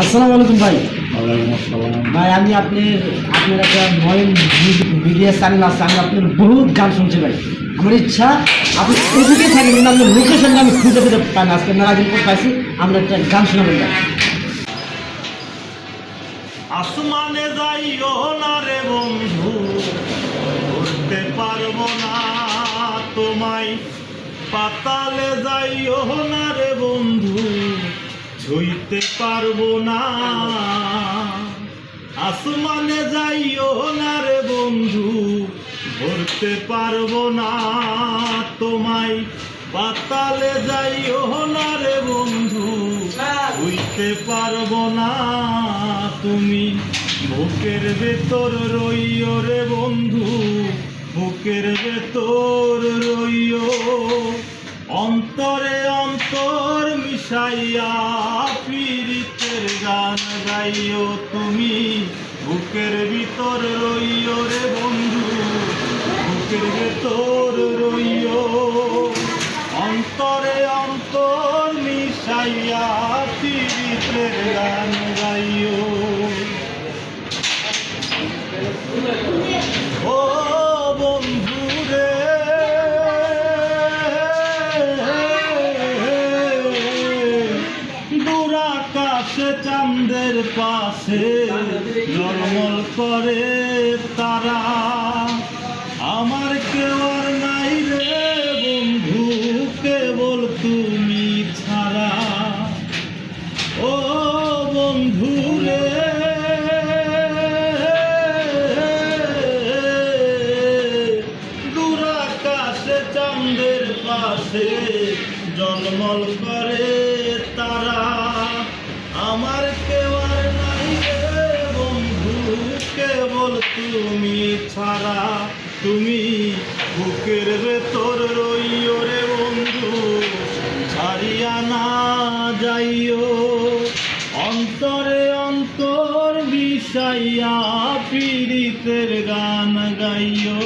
আসসালামু আলাইকুম ভাই। ওয়ালাইকুম আসসালাম। ভাই আমি আপনার একটা নয়ন মিডিয়া চ্যানেল আছে, আমি আপনার বহুত গান শুনছি ভাই। আমার ইচ্ছা আপনি এদিকে থাকেন কিন্তু আপনার লোকেশনটা আমি খুঁজে খুঁজে পাই না, আজকে নারাজিন করে পাইছি, আমরা একটা গান শোনাবেন ভাই। আসমানে যাইও না রে বন্ধু, উঠতে পারবো না তোমায়। পাতালে যাইও না রে বন্ধু, ছুঁইতে পারবো না। আসমানে যাইও না রে বন্ধু, ধরতে পারবো না তোমায়। পাতালে যাইও না রে বন্ধু, ছুঁইতে পারবো না তুমি। বুকের ভেতর রইও রে বন্ধু, বুকের ভেতর রইও। অন্তরে অন্তর মিশাইয়া পীড়িতের গান গাইও তুমি। বুকের ভিতর রইও রে বন্ধু, বুকের ভেতর রইও। অন্তরে অন্তর মিশাইয়া পীড়িতের গান গাইও। ও বন্ধু রে, দূর আকাশে চাঁদের পাশে ঝলমল করে তারা। আমার কেউ আর নাই রে বন্ধু, কেবল তুমি ছাড়া। ও বন্ধু রে, দূর আকাশে চাঁদের পাশে জলমল করে তারা। আমার কেউ আর নাই রে বন্ধু, কেবল তুমি ছাড়া। তুমি বুকের ভেতর রইও রে বন্ধু, ছাড়িয়া না যাইও। অন্তরে অন্তর বিষাইয়া পীড়িতের গান গাইও।